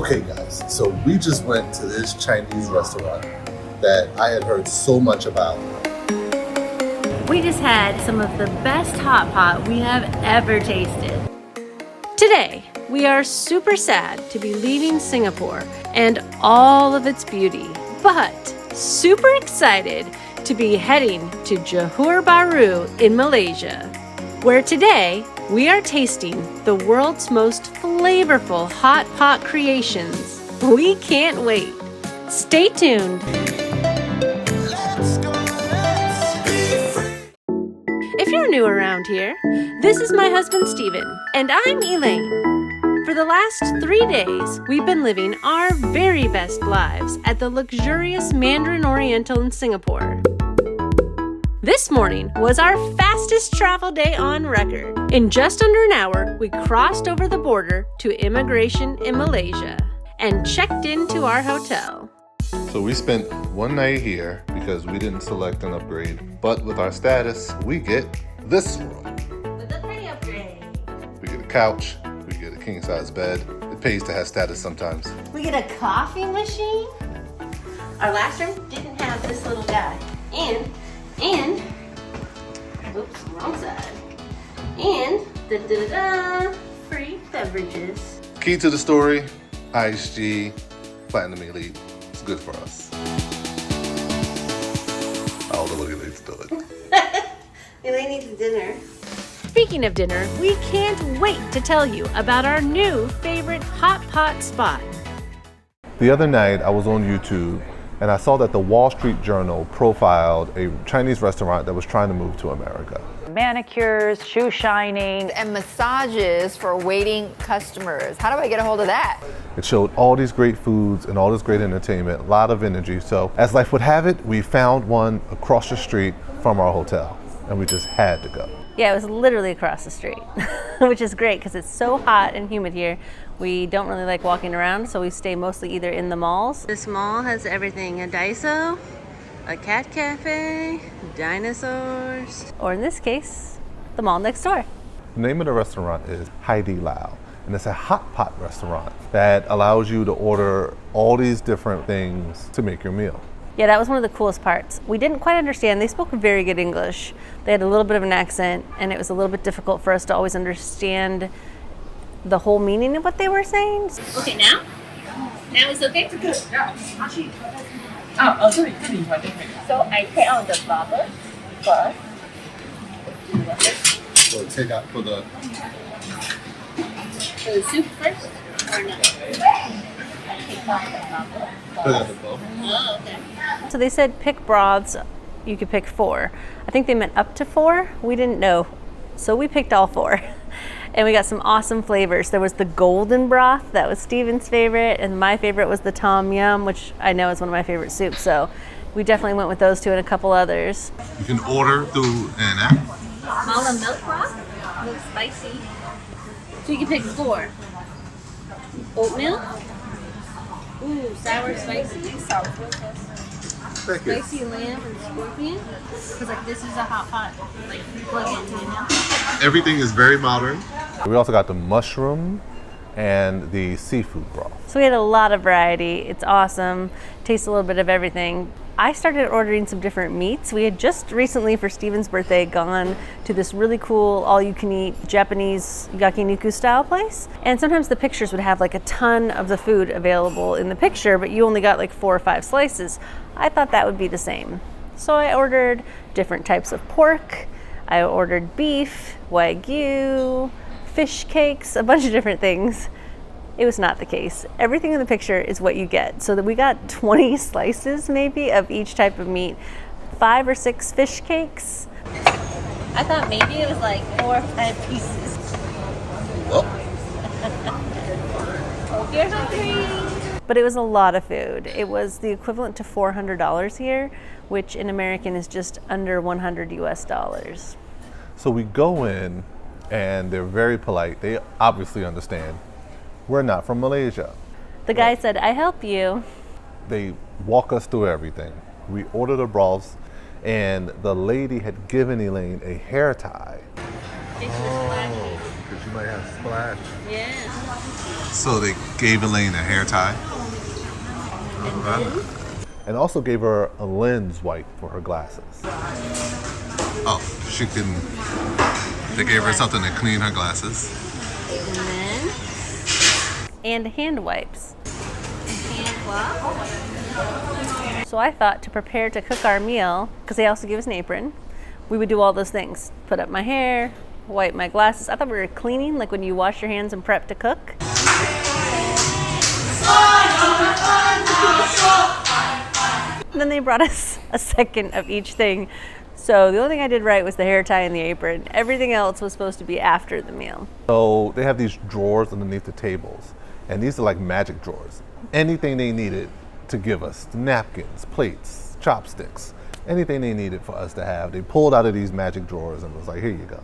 Okay guys, so we just went to this Chinese restaurant that I had heard so much about. We just had some of the best hot pot we have ever tasted. Today, we are super sad to be leaving Singapore and all of its beauty, but super excited to be heading to Johor Bahru in Malaysia, where today we are tasting the world's most flavorful hot pot creations. We can't wait. Stay tuned. If you're new around here, this is my husband Steven, and I'm Elaine. For the last 3 days, we've been living our very best lives at the luxurious Mandarin Oriental in Singapore. This morning was our fastest travel day on record. In just under an hour, we crossed over the border to immigration in Malaysia and checked into our hotel. So we spent one night here because we didn't select an upgrade, but with our status, we get this room. With a pretty upgrade. We get a couch, we get a king-size bed. It pays to have status sometimes. We get a coffee machine. Our last room didn't have this little guy. And, oops, wrong side. And, free beverages. Key to the story, IHG, Platinum Elite. It's good for us. I don't know what Elite's doing. Elaine needs dinner. Speaking of dinner, we can't wait to tell you about our new favorite hot pot spot. The other night, I was on YouTube and I saw that the Wall Street Journal profiled a Chinese restaurant that was trying to move to America. Manicures, shoe shining, and massages for waiting customers. How do I get a hold of that? It showed all these great foods and all this great entertainment, a lot of energy. So as life would have it, we found one across the street from our hotel and we just had to go. Yeah, it was literally across the street, which is great because it's so hot and humid here. We don't really like walking around, so we stay mostly either in the malls. This mall has everything, a Daiso, a cat cafe, dinosaurs, or in this case, the mall next door. The name of the restaurant is Haidilao, and it's a hot pot restaurant that allows you to order all these different things to make your meal. Yeah, that was one of the coolest parts. We didn't quite understand. They spoke very good English. They had a little bit of an accent, and it was a little bit difficult for us to always understand the whole meaning of what they were saying. Okay, now? Now it's okay? So I take out the bubble first. So take out for the soup first, or no? I take out the bubble. put out the bowl. Oh, okay. So they said pick broths, you could pick 4. I think they meant up to 4. We didn't know, so we picked all 4. And we got some awesome flavors. There was the golden broth, that was Steven's favorite, and my favorite was the tom yum, which I know is one of my favorite soups, so we definitely went with those 2 and a couple others. You can order through an app. Almond milk broth, looks spicy. So you can pick 4. Oatmeal. Ooh, sour spicy. Spicy lamb and scorpion. Because like this is a hot pot. Like you plug it into it now. Everything is very modern. We also got the mushroom and the seafood broth. So we had a lot of variety. It's awesome. Tastes a little bit of everything. I started ordering some different meats. We had just recently, for Steven's birthday, gone to this really cool all-you-can-eat Japanese yakiniku style place. And sometimes the pictures would have like a ton of the food available in the picture, but you only got like 4 or 5 slices. I thought that would be the same. So I ordered different types of pork. I ordered beef, wagyu, fish cakes, a bunch of different things. It was not the case. Everything in the picture is what you get. So that we got 20 slices maybe of each type of meat, 5 or 6 fish cakes. I thought maybe it was like 4 or 5 pieces. Hope you're hungry. But it was a lot of food. It was the equivalent to $400 here, which in American is just under $100 US. So we go in and they're very polite. They obviously understand. We're not from Malaysia. The guy said, I help you. They walk us through everything. We ordered the broths and the lady had given Elaine a hair tie. Because You might have splash. Yeah. So they gave Elaine a hair tie. And also gave her a lens wipe for her glasses. Oh, she can. They gave her something to clean her glasses. And hand wipes. So I thought to prepare to cook our meal, because they also gave us an apron, we would do all those things. Put up my hair, wipe my glasses. I thought we were cleaning, like when you wash your hands and prep to cook. And then they brought us a second of each thing. So the only thing I did right was the hair tie and the apron. Everything else was supposed to be after the meal. So they have these drawers underneath the tables, and these are like magic drawers. Anything they needed to give us, napkins, plates, chopsticks, anything they needed for us to have, they pulled out of these magic drawers and was like, here you go.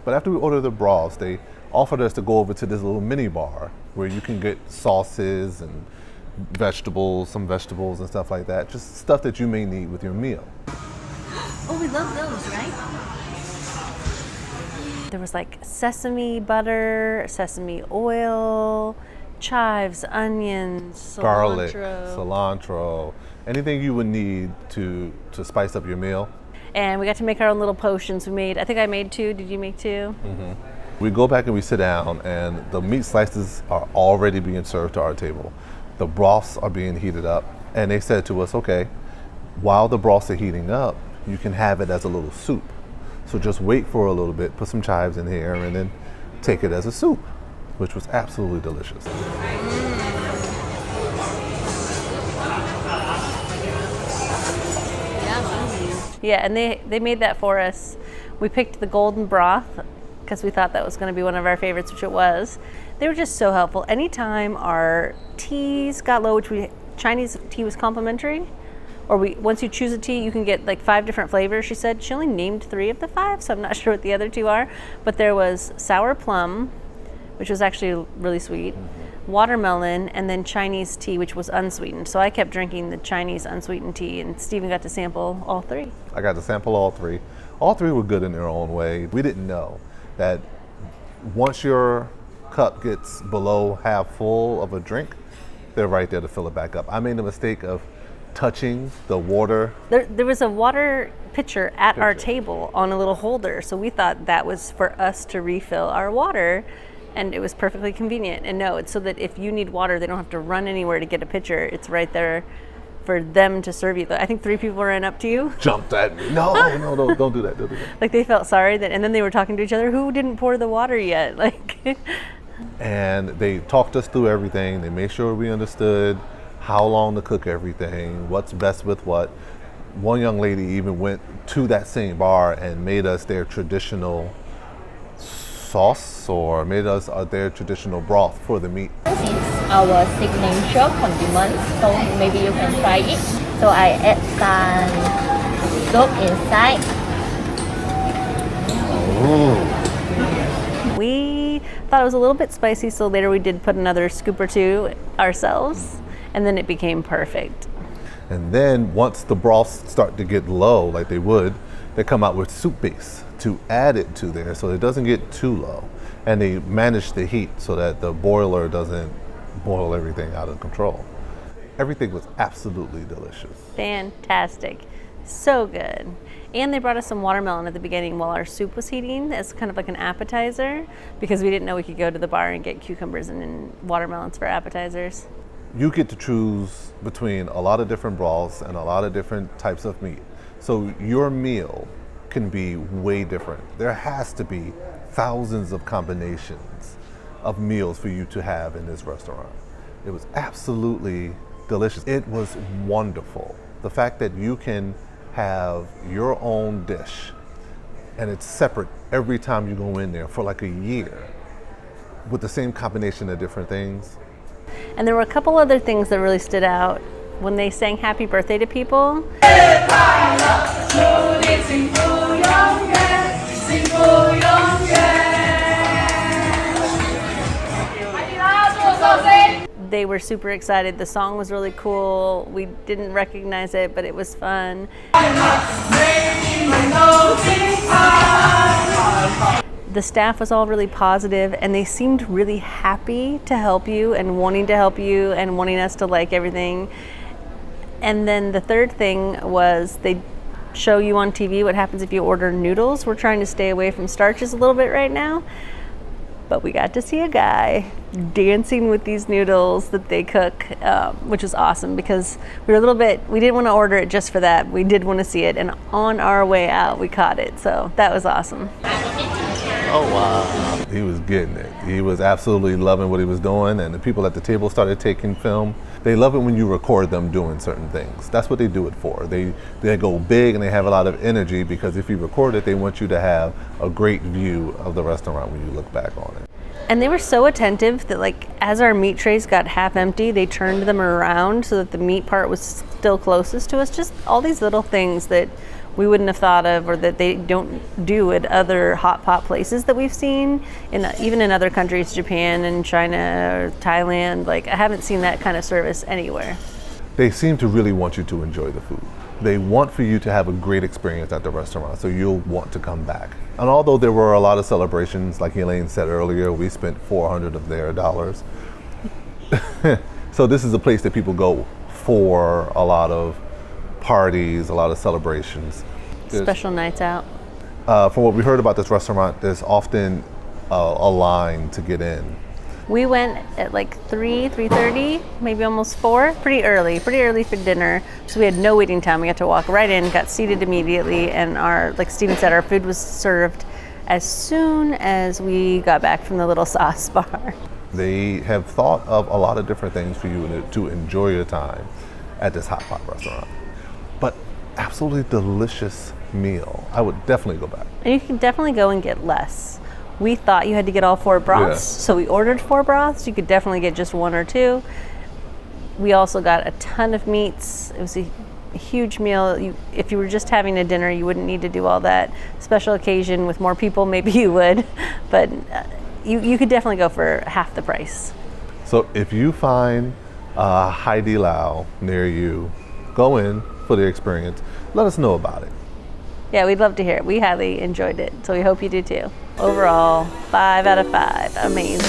But after we ordered the broths, they offered us to go over to this little mini bar where you can get sauces and vegetables, some vegetables and stuff like that, just stuff that you may need with your meal. Oh, we love those, right? There was like sesame butter, sesame oil, chives, onions, cilantro. Garlic, cilantro, anything you would need to spice up your meal. And we got to make our own little potions. I think I made 2. Did you make 2? Mm-hmm. We go back and we sit down, and the meat slices are already being served to our table. The broths are being heated up, and they said to us, okay, while the broths are heating up, you can have it as a little soup. So just wait for a little bit, put some chives in here, and then take it as a soup, which was absolutely delicious. Yeah, and they made that for us. We picked the golden broth because we thought that was going to be one of our favorites, which it was. They were just so helpful. Anytime our teas got low, Chinese tea was complimentary, or once you choose a tea, you can get like 5 different flavors. She said she only named 3 of the 5, so I'm not sure what the other 2 are. But there was sour plum, which was actually really sweet, watermelon, and then Chinese tea, which was unsweetened. So I kept drinking the Chinese unsweetened tea, and Stephen got to sample all 3. I got to sample all 3. All 3 were good in their own way. We didn't know that once your cup gets below half full of a drink, they're right there to fill it back up. I made the mistake of touching the water. There was a water pitcher at our table on a little holder, so we thought that was for us to refill our water, and it was perfectly convenient. And no, it's so that if you need water, they don't have to run anywhere to get a pitcher. It's right there for them to serve you. I think 3 people ran up to you. Jumped at me. No, don't do that. Don't do that. Like they felt sorry and then they were talking to each other. Who didn't pour the water yet? And they talked us through everything. They made sure we understood how long to cook everything, what's best with what. One young lady even went to that same bar and made us their traditional sauce, or made us their traditional broth for the meat. This is our signature condiment, so maybe you can try it. So I add some soup inside. Ooh. We thought it was a little bit spicy, so later we did put another scoop or 2 ourselves, and then it became perfect. And then once the broths start to get low, like they would, they come out with soup base to add it to there so it doesn't get too low. And they manage the heat so that the boiler doesn't boil everything out of control. Everything was absolutely delicious. Fantastic. So good. And they brought us some watermelon at the beginning while our soup was heating as kind of like an appetizer, because we didn't know we could go to the bar and get cucumbers and watermelons for appetizers. You get to choose between a lot of different broths and a lot of different types of meat. So your meal can be way different. There has to be thousands of combinations of meals for you to have in this restaurant. It was absolutely delicious. It was wonderful. The fact that you can have your own dish and it's separate every time you go in there for like a year with the same combination of different things. And there were a couple other things that really stood out when they sang happy birthday to people. They were super excited. The song was really cool. We didn't recognize it, but it was the staff was all really positive, and they seemed really happy to help you and wanting to help you and wanting us to like everything. And then the third thing was they show you on TV what happens if you order noodles. We're trying to stay away from starches a little bit right now, but we got to see a guy dancing with these noodles that they cook, which is awesome because we didn't want to order it just for that. We did want to see it, and on our way out we caught it, so that was awesome. Oh wow. He was getting it. He was absolutely loving what he was doing, and the people at the table started taking film. They love it when you record them doing certain things. That's what they do it for. They go big and they have a lot of energy because if you record it, they want you to have a great view of the restaurant when you look back on it. And they were so attentive that, like, as our meat trays got half empty, they turned them around so that the meat part was still closest to us. Just all these little things that we wouldn't have thought of, or that they don't do at other hot pot places that we've seen, even in other countries, Japan and China or Thailand. Like, I haven't seen that kind of service anywhere. They seem to really want you to enjoy the food. They want for you to have a great experience at the restaurant, so you'll want to come back. And although there were a lot of celebrations, like Elaine said earlier, we spent $400 of their dollars. So this is a place that people go for a lot of parties, a lot of celebrations. Special nights out. From what we heard about this restaurant, there's often a line to get in. We went at like 3:30, maybe almost 4, pretty early for dinner. So we had no waiting time. We got to walk right in, got seated immediately, and like Steven said, our food was served as soon as we got back from the little sauce bar. They have thought of a lot of different things for you to enjoy your time at this hot pot restaurant. But absolutely delicious meal. I would definitely go back. And you can definitely go and get less. We thought you had to get all 4 broths, so we ordered 4 broths. You could definitely get just 1 or 2. We also got a ton of meats. It was a huge meal. If you were just having a dinner, you wouldn't need to do all that. Special occasion with more people, maybe you would, but you could definitely go for half the price. So if you find Haidilao near you, go in for the experience. Let us know about it. Yeah, we'd love to hear it. We highly enjoyed it, so we hope you do too. Overall, 5 out of 5. Amazing.